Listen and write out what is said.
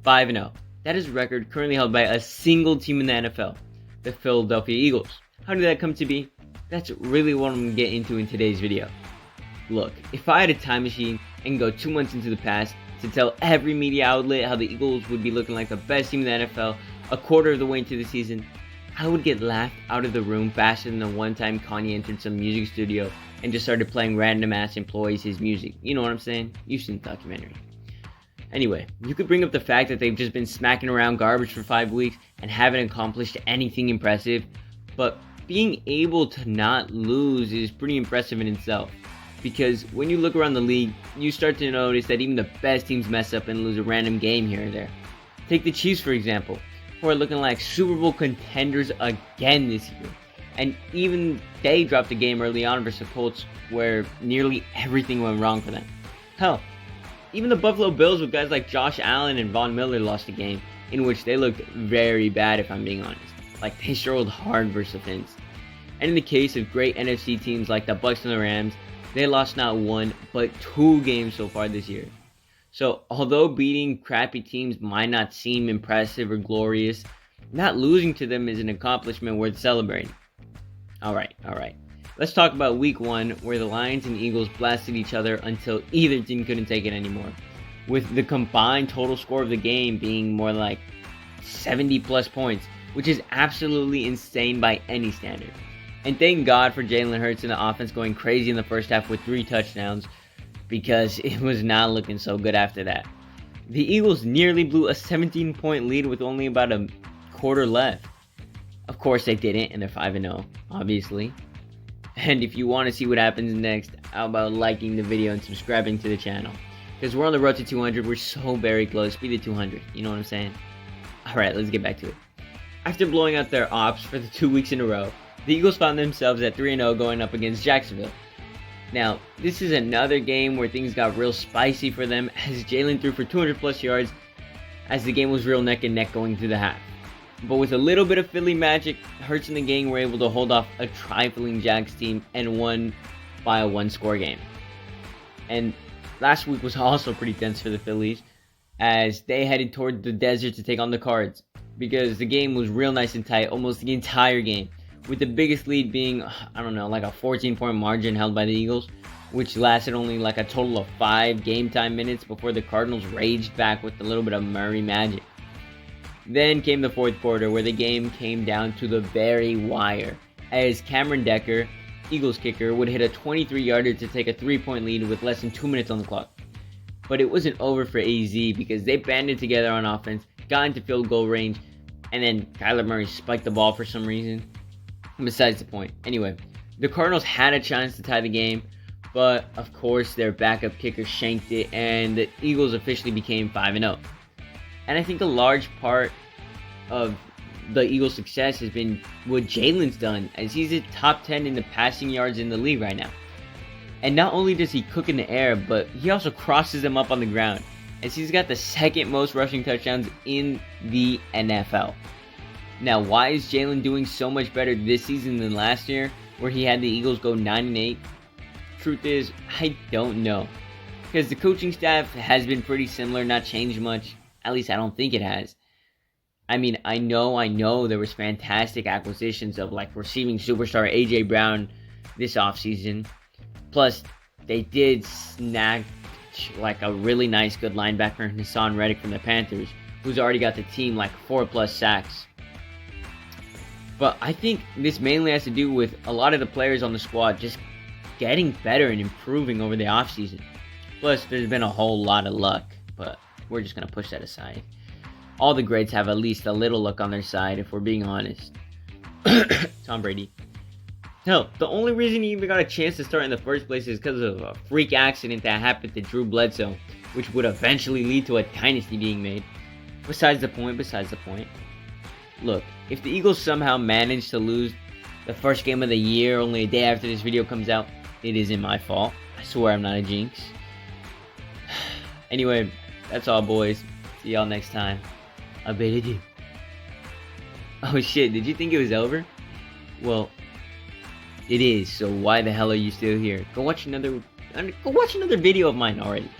5-0. That is a record currently held by a single team in the NFL, the Philadelphia Eagles. How did that come to be? That's really what I'm going to get into in today's video. Look, if I had a time machine and go 2 months into the past to tell every media outlet how the Eagles would be looking like the best team in the NFL a quarter of the way into the season, I would get laughed out of the room faster than the one time Kanye entered some music studio and just started playing random ass employees his music. You know what I'm saying? You've seen the documentary. Anyway, you could bring up the fact that they've just been smacking around garbage for 5 weeks and haven't accomplished anything impressive, but being able to not lose is pretty impressive in itself. Because when you look around the league, you start to notice that even the best teams mess up and lose a random game here and there. Take the Chiefs for example, who are looking like Super Bowl contenders again this year. And even they dropped a game early on versus the Colts where nearly everything went wrong for them. Hell, even the Buffalo Bills with guys like Josh Allen and Von Miller lost a game in which they looked very bad, if I'm being honest. Like, they struggled hard versus the Finns. And in the case of great NFC teams like the Bucs and the Rams, they lost not one, but 2 games so far this year. So, although beating crappy teams might not seem impressive or glorious, not losing to them is an accomplishment worth celebrating. Alright. Let's talk about week 1, where the Lions and Eagles blasted each other until either team couldn't take it anymore, with the combined total score of the game being more like 70 plus points, which is absolutely insane by any standard. And thank God for Jalen Hurts and the offense going crazy in the first half with 3 touchdowns, because it was not looking so good after that. The Eagles nearly blew a 17-point lead with only about a quarter left. Of course they didn't, and they're 5-0, obviously. And if you want to see what happens next, how about liking the video and subscribing to the channel? Because we're on the road to 200, we're so very close, be to 200, you know what I'm saying? Alright, let's get back to it. After blowing out their ops for the 2 weeks in a row, the Eagles found themselves at 3-0 going up against Jacksonville. Now, this is another game where things got real spicy for them as Jalen threw for 200 plus yards as the game was real neck and neck going through the half. But with a little bit of Philly magic, Hurts and the gang were able to hold off a trifling Jags team and won by a 1-score game. And last week was also pretty tense for the Phillies as they headed toward the desert to take on the Cards, because the game was real nice and tight almost the entire game, with the biggest lead being, like a 14-point margin held by the Eagles, which lasted only like a total of 5 game time minutes before the Cardinals raged back with a little bit of Murray magic. Then came the fourth quarter, where the game came down to the very wire, as Cameron Decker, Eagles kicker, would hit a 23-yarder to take a 3-point lead with less than 2 minutes on the clock. But it wasn't over for AZ, because they banded together on offense, got into field goal range, and then Kyler Murray spiked the ball for some reason. Besides the point. Anyway, the Cardinals had a chance to tie the game, but of course their backup kicker shanked it, and the Eagles officially became 5-0. And I think a large part of the Eagles' success has been what Jalen's done, as he's at top 10 in the passing yards in the league right now. And not only does he cook in the air, but he also crosses them up on the ground, as he's got the 2nd most rushing touchdowns in the NFL. Now, why is Jalen doing so much better this season than last year, where he had the Eagles go 9-8? Truth is, I don't know. Because the coaching staff has been pretty similar, not changed much. At least I don't think it has. I mean, I know there was fantastic acquisitions of like receiving superstar AJ Brown this offseason. Plus, they did snag like a really nice good linebacker, Hassan Reddick from the Panthers, who's already got the team like 4+ sacks. But I think this mainly has to do with a lot of the players on the squad just getting better and improving over the offseason. Plus, there's been a whole lot of luck, but we're just going to push that aside. All the greats have at least a little luck on their side, if we're being honest. Tom Brady. Hell, the only reason he even got a chance to start in the first place is because of a freak accident that happened to Drew Bledsoe, which would eventually lead to a dynasty being made. Besides the point. Look, if the Eagles somehow manage to lose the first game of the year only a day after this video comes out, it isn't my fault. I swear I'm not a jinx. Anyway, that's all, boys. See y'all next time. I bet it do. Oh shit, did you think it was over? Well, it is, so why the hell are you still here? Go watch another video of mine already.